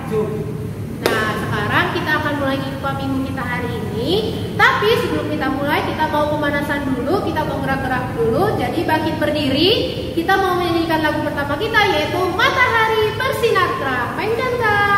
Nah, sekarang kita akan mulai upah minggu kita hari ini. Tapi sebelum kita mulai, kita mau pemanasan dulu, kita mau gerak-gerak dulu. Jadi bangkit berdiri, kita mau menyanyikan lagu pertama kita, yaitu Matahari Bersinar Terang. Mainkan Kak.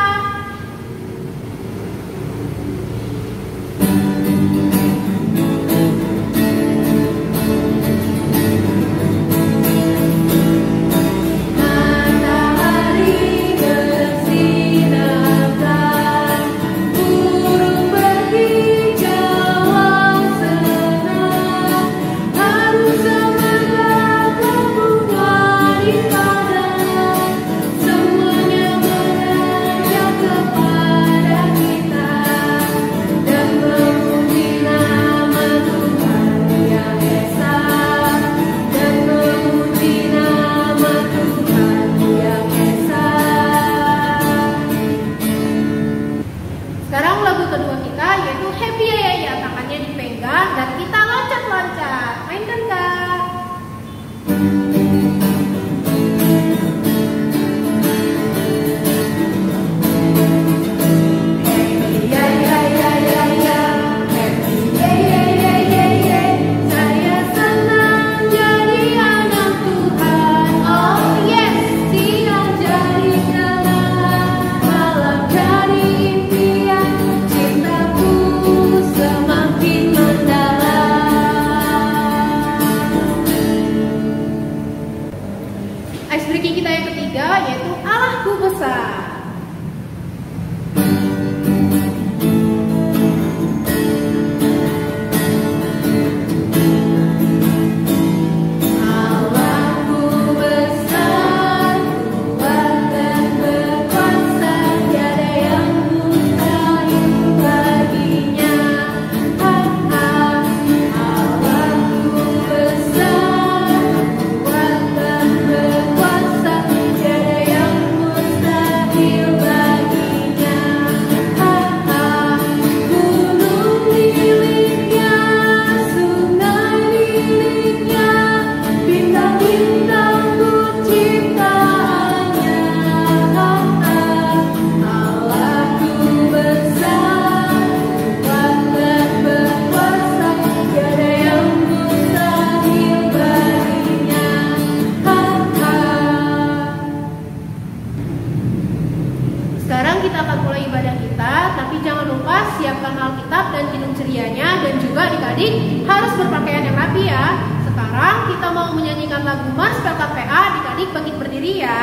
Icebreaking kita yang ketiga yaitu Allahku Besar. Sekarang kita akan mulai ibadah kita, tapi jangan lupa siapkan Alkitab dan ginung cerianya, dan juga adik-adik harus berpakaian yang rapi ya. Sekarang kita mau menyanyikan lagu Mars PKPA, adik-adik bangkit berdiri ya.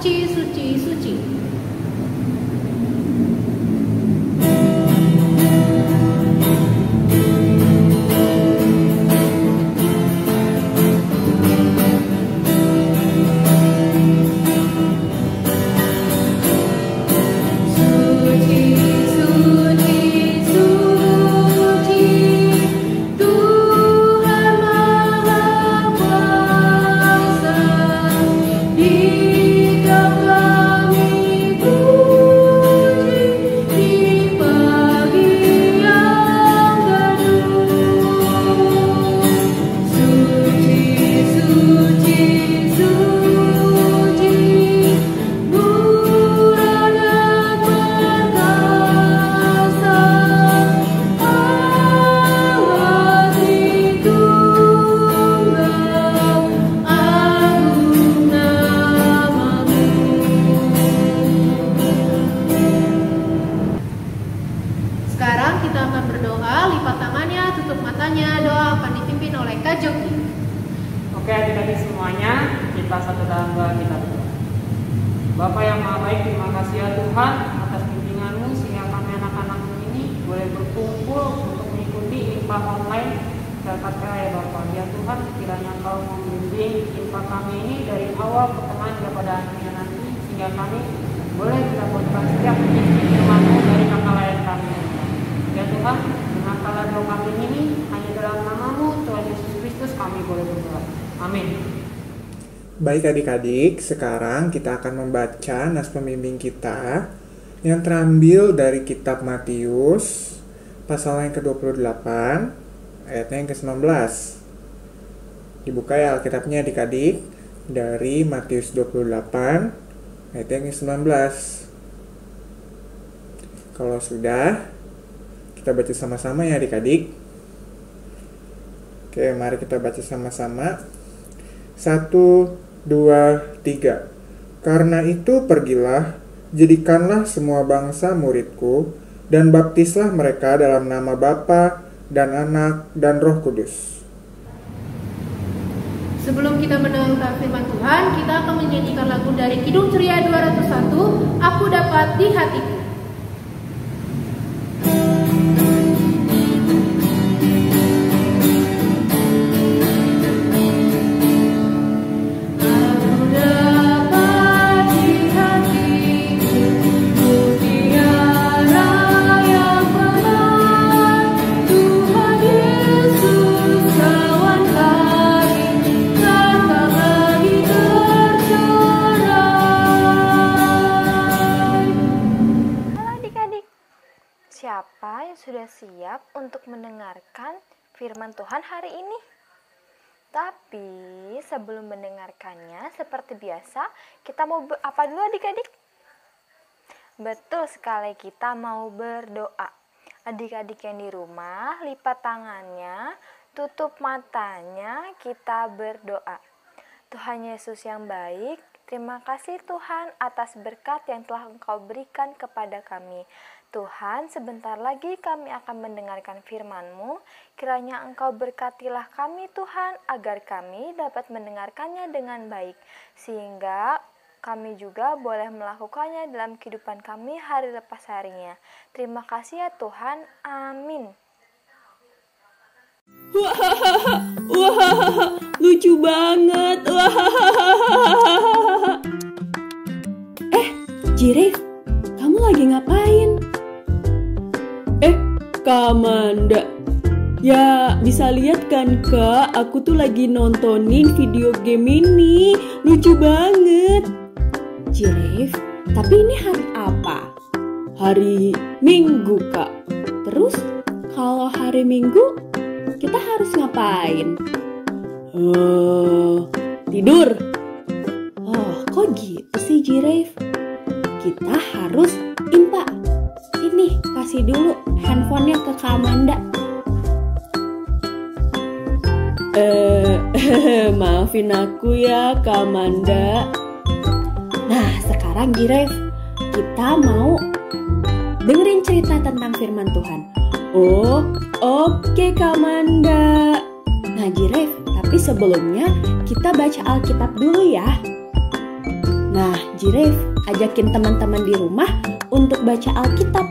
suci, suci, suci. Sekarang kita akan berdoa, lipat tangannya, tutup matanya, doa akan dipimpin oleh Kak Joki. Oke adik-adik semuanya, kita satu dalam doa kita berdoa. Bapak yang Maha Baik, terima kasih ya Tuhan atas bimbingan-Mu sehingga kami anak-anak-Mu ini boleh berkumpul untuk mengikuti IPA online berkat ya Bapak. Ya Tuhan, kiranya Engkau membimbing IPA kami ini dari awal pertengahan hingga pada akhirnya nanti, sehingga kami boleh mendapatkan setiap firman-Mu dari kakak lain kami. Ya Tuhan, dengarkanlah doa kami ini hanya dalam nama-Mu Tuhan Yesus Kristus kami boleh berdoa. Amin. Baik adik-adik, sekarang kita akan membaca nas pembimbing kita yang terambil dari kitab Matius pasal yang ke-28 ayatnya yang ke-19. Dibuka ya Alkitabnya adik-adik dari Matius 28 ayat yang ke-19. Kalau sudah, kita baca sama-sama ya adik-adik. Oke, mari kita baca sama-sama. 1, 2, 3. Karena itu pergilah, jadikanlah semua bangsa muridku, dan baptislah mereka dalam nama Bapa dan Anak dan Roh Kudus. Sebelum kita mendengarkan firman Tuhan, kita akan menyanyikan lagu dari Kidung Ceria 201, Aku Dapat di Hatiku. Siapa yang sudah siap untuk mendengarkan firman Tuhan hari ini? Tapi sebelum mendengarkannya, seperti biasa, kita mau apa dulu adik-adik? Betul sekali, kita mau berdoa. Adik-adik yang di rumah, lipat tangannya, tutup matanya, kita berdoa. Tuhan Yesus yang baik, terima kasih Tuhan atas berkat yang telah Engkau berikan kepada kami. Tuhan, sebentar lagi kami akan mendengarkan firman-Mu. Kiranya Engkau berkatilah kami Tuhan, agar kami dapat mendengarkannya dengan baik, sehingga kami juga boleh melakukannya dalam kehidupan kami hari lepas harinya. Terima kasih ya Tuhan. Amin. Wah, lucu banget. Jirif, kamu lagi ngapain? Kamanda, ya bisa lihat kan Kak, aku tuh lagi nontonin video game ini, lucu banget. Jirif, tapi ini hari apa? Hari Minggu Kak. Terus kalau hari Minggu kita harus ngapain? Tidur. Oh, kok gitu sih Jirif? Kita harus impa. Sini, kasih dulu handphonenya ke Kamanda. Maafin aku ya Kamanda. Nah, sekarang Jiref, kita mau dengerin cerita tentang firman Tuhan. Oh, oke Kamanda. Nah Jiref, tapi sebelumnya kita baca Alkitab dulu ya. Nah, Jiref, ajakin teman-teman di rumah untuk baca Alkitab.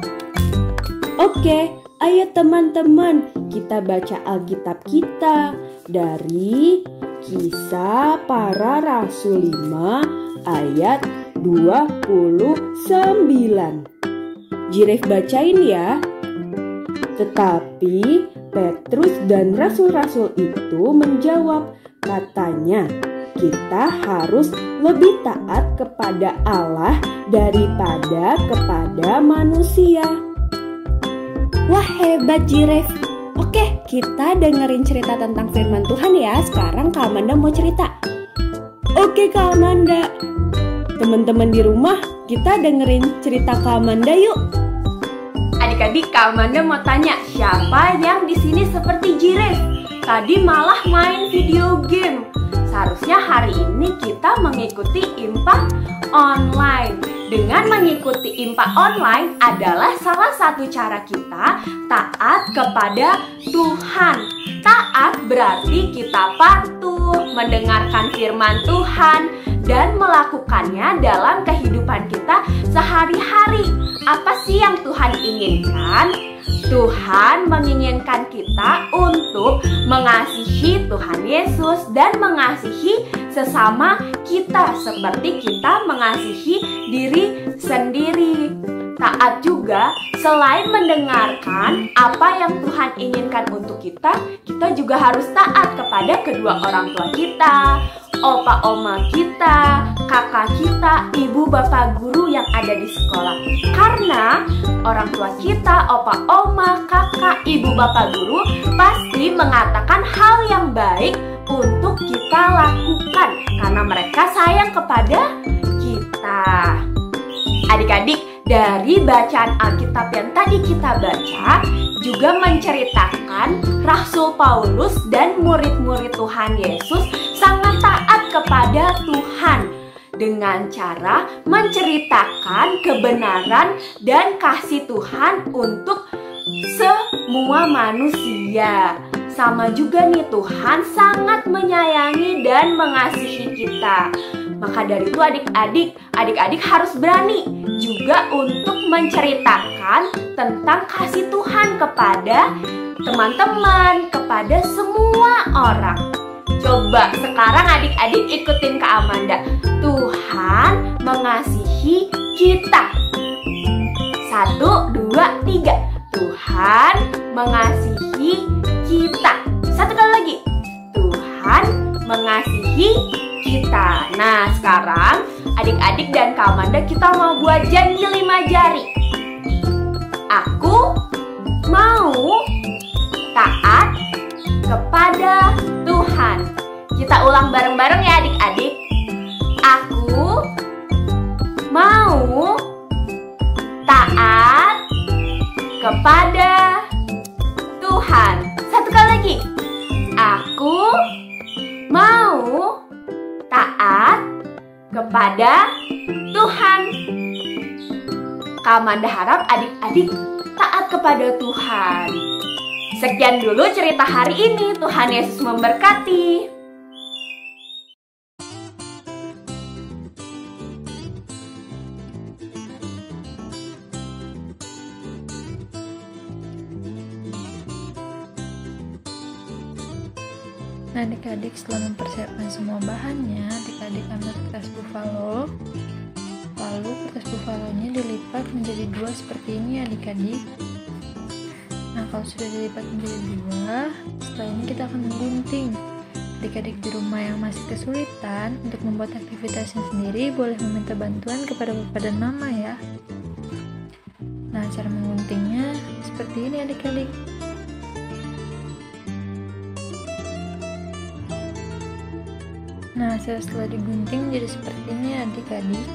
Oke, ayo teman-teman, kita baca Alkitab kita dari Kisah Para Rasul 5 ayat 29. Jiref bacain ya. Tetapi Petrus dan rasul-rasul itu menjawab, katanya, kita harus lebih taat kepada Allah daripada kepada manusia. Wah, hebat Jiref. Oke, kita dengerin cerita tentang firman Tuhan ya. Sekarang Kak Amanda mau cerita. Oke Kak Amanda. Teman-teman di rumah, kita dengerin cerita Kak Amanda yuk. Adik-adik, Kak Amanda mau tanya, siapa yang di sini seperti Jiref? Tadi malah main video game. Seharusnya hari ini kita mengikuti IMPA online. Dengan mengikuti IMPA online adalah salah satu cara kita taat kepada Tuhan. Taat berarti kita patuh, mendengarkan firman Tuhan, dan melakukannya dalam kehidupan kita sehari-hari. Apa sih yang Tuhan inginkan? Tuhan menginginkan kita untuk mengasihi Tuhan Yesus dan mengasihi sesama kita seperti kita mengasihi diri sendiri. Taat juga selain mendengarkan apa yang Tuhan inginkan untuk kita juga harus taat kepada kedua orang tua kita, opa oma kita, kakak kita, ibu bapak guru yang ada di sekolah. Karena orang tua kita, opa oma, kakak, ibu bapak guru pasti mengatakan hal yang baik untuk kita lakukan karena mereka sayang kepada kita. Adik-adik, dari bacaan Alkitab yang tadi kita baca juga menceritakan Rasul Paulus dan murid-murid Tuhan Yesus sangat taat kepada Tuhan dengan cara menceritakan kebenaran dan kasih Tuhan untuk semua manusia. Sama juga nih, Tuhan sangat menyayangi dan mengasihi kita. Maka dari itu adik-adik harus berani juga untuk menceritakan tentang kasih Tuhan kepada teman-teman, kepada semua orang. Coba sekarang adik-adik ikutin Kak Amanda. Tuhan mengasihi kita. 1, 2, 3. Tuhan mengasihi kita. Satu kali lagi. Tuhan mengasihi kita. Nah, sekarang adik-adik dan Kak Amanda kita mau buat janji 5 jari. Aku mau taat kepada Tuhan. Kita ulang bareng-bareng ya adik-adik. Aku mau taat kepada Tuhan. Satu kali lagi. Aku mau taat kepada Tuhan. Kak Amanda harap adik-adik taat kepada Tuhan. Sekian dulu cerita hari ini. Tuhan Yesus memberkati. Nah adik-adik, setelah mempersiapkan semua bahannya, adik-adik ambil kertas buffalo. Lalu kertas buffalonya dilipat menjadi 2 seperti ini adik-adik. Nah kalau sudah dilipat menjadi 2, setelah ini kita akan menggunting. Adik-adik di rumah yang masih kesulitan untuk membuat aktivitasnya sendiri boleh meminta bantuan kepada bapak dan mama ya. Nah cara mengguntingnya seperti ini adik-adik. Nah, setelah digunting jadi seperti ini adik-adik.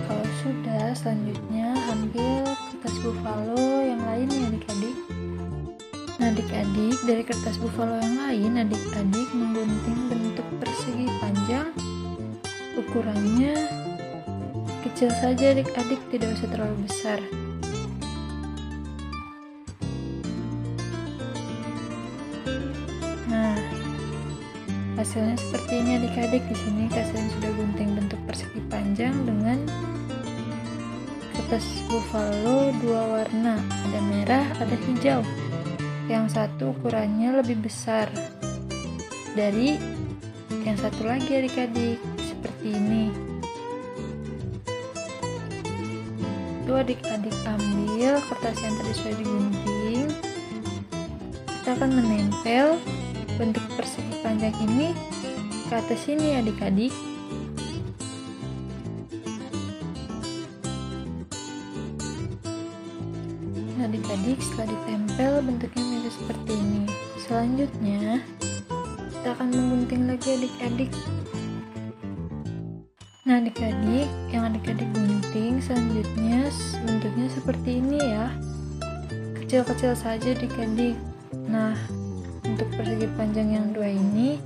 Kalau sudah, selanjutnya ambil kertas buffalo yang lainnya adik-adik. Nah adik-adik, dari kertas buffalo yang lain adik-adik menggunting bentuk persegi panjang. Ukurannya kecil saja adik-adik, tidak usah terlalu besar. Hasilnya seperti ini adik-adik. Di sini Kak Selin sudah gunting bentuk persegi panjang dengan kertas buffalo 2 warna, ada merah, ada hijau. Yang satu ukurannya lebih besar dari yang satu lagi adik-adik, seperti ini. Itu adik-adik ambil kertas yang tadi sudah digunting, kita akan menempel bentuk persegi panjang ini ke atas sini adik-adik. Adik-adik, setelah ditempel bentuknya mirip seperti ini. Selanjutnya kita akan menggunting lagi adik-adik. Nah adik-adik, yang adik-adik gunting selanjutnya bentuknya seperti ini ya, kecil-kecil saja adik-adik. Nah untuk persegi panjang yang dua ini,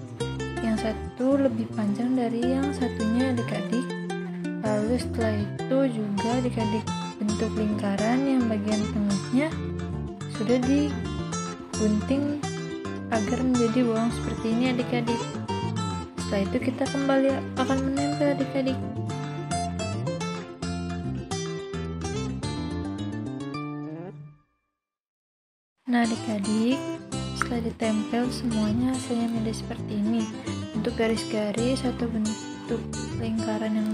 yang satu lebih panjang dari yang satunya adik-adik. Lalu setelah itu juga adik-adik bentuk lingkaran yang bagian tengahnya sudah digunting agar menjadi bolong seperti ini adik-adik. Setelah itu kita kembali akan menempel adik-adik. Nah adik-adik, setelah ditempel semuanya hasilnya menjadi seperti ini. Untuk garis-garis atau bentuk lingkaran yang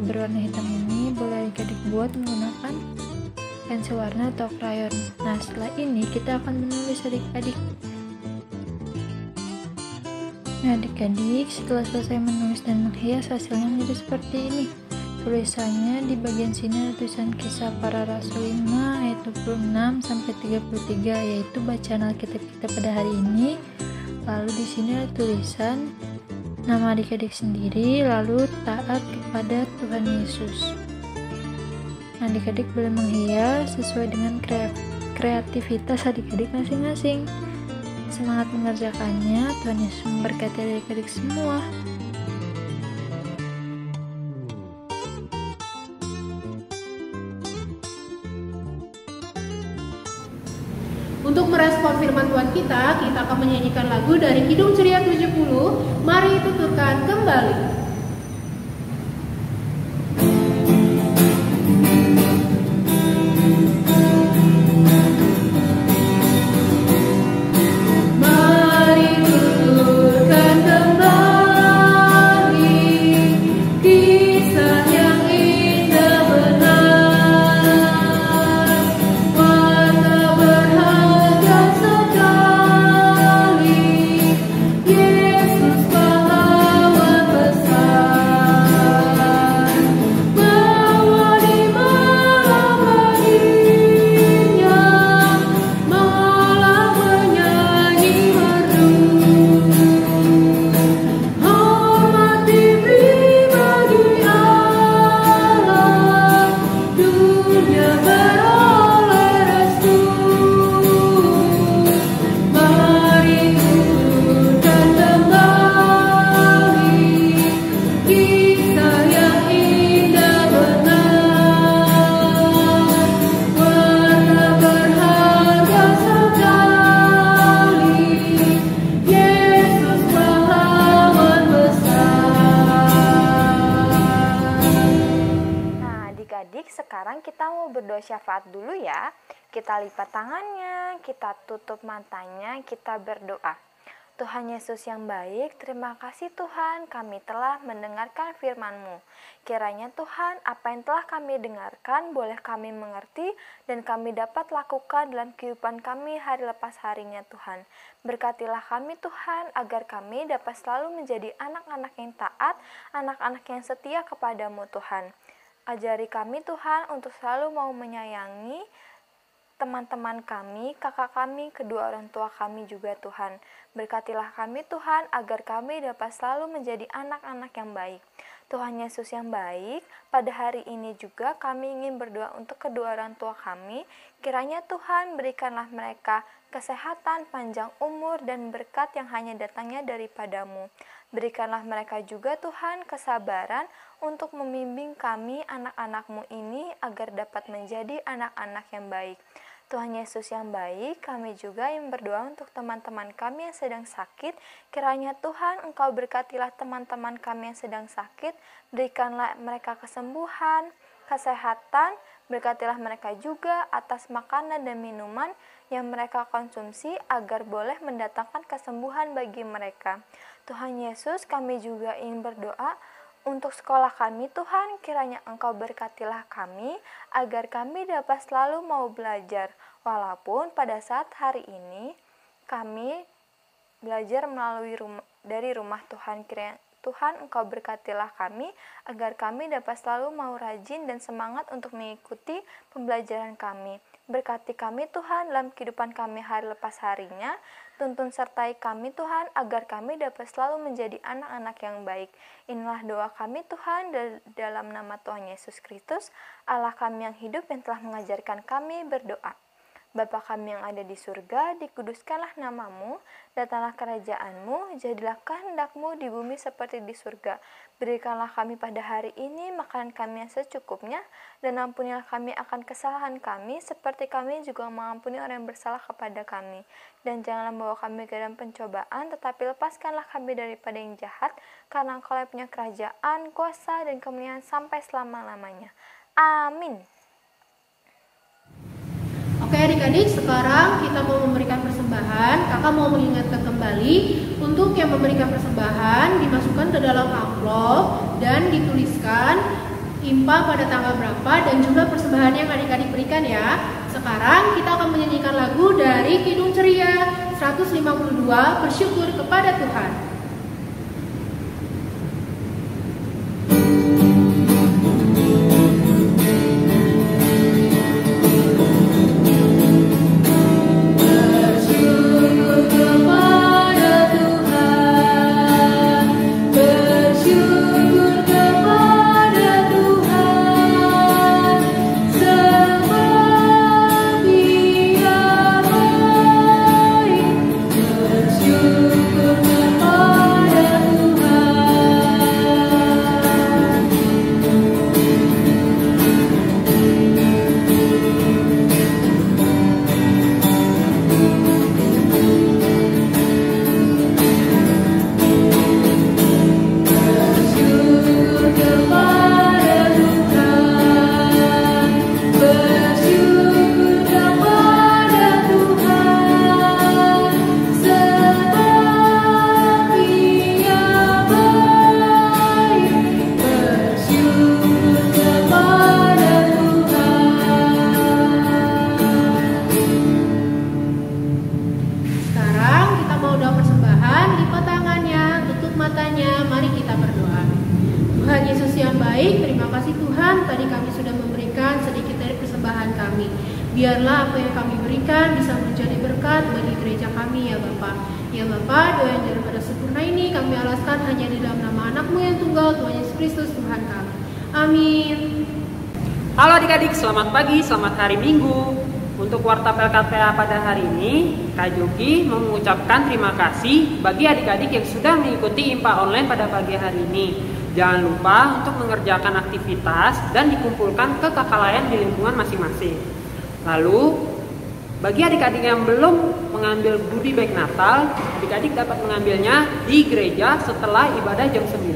berwarna hitam ini boleh adik-adik buat menggunakan pensil warna atau krayon. Nah setelah ini kita akan menulis adik-adik. Nah adik-adik, setelah selesai menulis dan menghias hasilnya menjadi seperti ini. Tulisannya di bagian sini ada tulisan Kisah Para Rasul 5 ayat 26 sampai 33, yaitu bacaan Alkitab kita pada hari ini. Lalu di sini ada tulisan nama adik-adik sendiri, lalu taat kepada Tuhan Yesus. Nah, adik-adik boleh menghias sesuai dengan kreativitas adik-adik masing-masing. Semangat mengerjakannya. Tuhan Yesus memberkati adik-adik semua. Untuk merespon firman Tuhan kita akan menyanyikan lagu dari Kidung Ceria 70, Mari Tuturkan Kembali. Sekarang kita mau berdoa syafaat dulu ya. Kita lipat tangannya, kita tutup matanya, kita berdoa. Tuhan Yesus yang baik, terima kasih Tuhan kami telah mendengarkan firman-Mu. Kiranya Tuhan, apa yang telah kami dengarkan boleh kami mengerti dan kami dapat lakukan dalam kehidupan kami hari lepas harinya Tuhan. Berkatilah kami Tuhan, agar kami dapat selalu menjadi anak-anak yang taat, anak-anak yang setia kepadamu Tuhan. Ajari kami Tuhan untuk selalu mau menyayangi teman-teman kami, kakak kami, kedua orang tua kami juga Tuhan. Berkatilah kami Tuhan agar kami dapat selalu menjadi anak-anak yang baik. Tuhan Yesus yang baik, pada hari ini juga kami ingin berdoa untuk kedua orang tua kami. Kiranya Tuhan berikanlah mereka kesehatan, panjang umur, dan berkat yang hanya datangnya daripadamu. Berikanlah mereka juga Tuhan kesabaran untuk membimbing kami anak-anak-Mu ini agar dapat menjadi anak-anak yang baik. Tuhan Yesus yang baik, kami juga ingin berdoa untuk teman-teman kami yang sedang sakit. Kiranya Tuhan, Engkau berkatilah teman-teman kami yang sedang sakit, berikanlah mereka kesembuhan, kesehatan, berkatilah mereka juga atas makanan dan minuman yang mereka konsumsi agar boleh mendatangkan kesembuhan bagi mereka. Tuhan Yesus, kami juga ingin berdoa untuk sekolah kami. Tuhan, kiranya Engkau berkatilah kami agar kami dapat selalu mau belajar. Walaupun pada saat hari ini kami belajar dari rumah Tuhan, kiranya Tuhan, Engkau berkatilah kami agar kami dapat selalu mau rajin dan semangat untuk mengikuti pembelajaran kami. Berkati kami Tuhan dalam kehidupan kami hari lepas harinya. Tuntun sertai kami Tuhan agar kami dapat selalu menjadi anak-anak yang baik. Inilah doa kami Tuhan dalam nama Tuhan Yesus Kristus, Allah kami yang hidup yang telah mengajarkan kami berdoa. Bapa kami yang ada di surga, dikuduskanlah namamu, datanglah kerajaan-Mu, jadilah kehendak-Mu di bumi seperti di surga. Berikanlah kami pada hari ini makanan kami yang secukupnya, dan ampunilah kami akan kesalahan kami, seperti kami juga mengampuni orang yang bersalah kepada kami. Dan janganlah membawa kami ke dalam pencobaan, tetapi lepaskanlah kami daripada yang jahat, karena Engkau yang punya kerajaan, kuasa, dan kemuliaan sampai selama-lamanya. Amin. Oke adik-adik, sekarang kita mau memberikan persembahan. Kakak mau mengingatkan kembali untuk yang memberikan persembahan dimasukkan ke dalam amplop dan dituliskan IMPA pada tanggal berapa dan jumlah persembahan yang adik-adik berikan ya. Sekarang kita akan menyanyikan lagu dari Kidung Ceria 152, Bersyukur kepada Tuhan. Biarlah apa yang kami berikan bisa menjadi berkat bagi gereja kami ya Bapa. Ya Bapa, doa yang daripada sempurna ini kami alaskan hanya di dalam nama anak-Mu yang tunggal, Tuhan Yesus Kristus Tuhan kami. Amin. Halo adik-adik, selamat pagi, selamat hari Minggu. Untuk Warta PLKPA pada hari ini, Kak Jogi mengucapkan terima kasih bagi adik-adik yang sudah mengikuti IMPA online pada pagi hari ini. Jangan lupa untuk mengerjakan aktivitas dan dikumpulkan ke kakak layan di lingkungan masing-masing. Lalu, bagi adik-adik yang belum mengambil goodie bag Natal, adik-adik dapat mengambilnya di gereja setelah ibadah jam 9.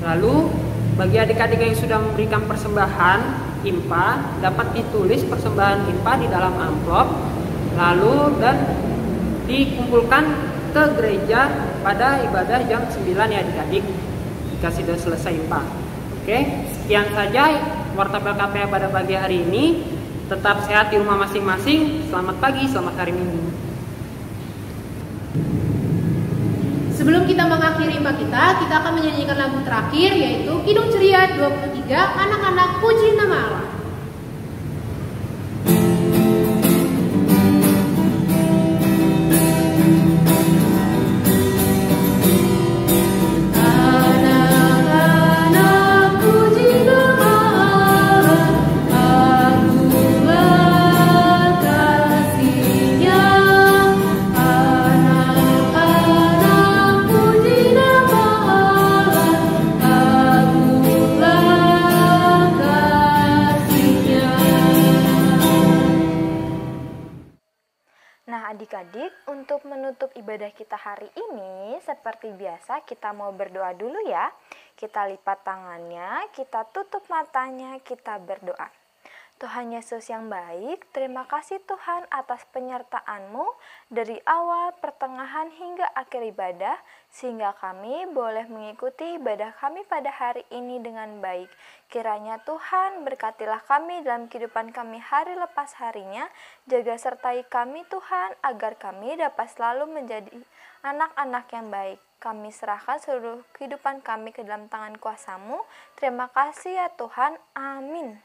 Lalu, bagi adik-adik yang sudah memberikan persembahan IMPA, dapat ditulis persembahan IMPA di dalam amplop, lalu dan dikumpulkan ke gereja pada ibadah jam 9 ya adik-adik, jika sudah selesai IMPA. Oke, sekian saja Warta PLKPA pada pagi hari ini. Tetap sehat di rumah masing-masing. Selamat pagi, selamat hari Minggu. Sebelum kita mengakhiri IMPA kita akan menyanyikan lagu terakhir yaitu Kidung Ceria 23, Anak-anak Puji Nama Allah. Adik-adik, untuk menutup ibadah kita hari ini, seperti biasa kita mau berdoa dulu ya. Kita lipat tangannya, kita tutup matanya, kita berdoa. Tuhan Yesus yang baik, terima kasih Tuhan atas penyertaan-Mu dari awal, pertengahan, hingga akhir ibadah, sehingga kami boleh mengikuti ibadah kami pada hari ini dengan baik. Kiranya Tuhan berkatilah kami dalam kehidupan kami hari lepas harinya, jaga sertai kami Tuhan, agar kami dapat selalu menjadi anak-anak yang baik. Kami serahkan seluruh kehidupan kami ke dalam tangan kuasa-Mu. Terima kasih ya Tuhan. Amin.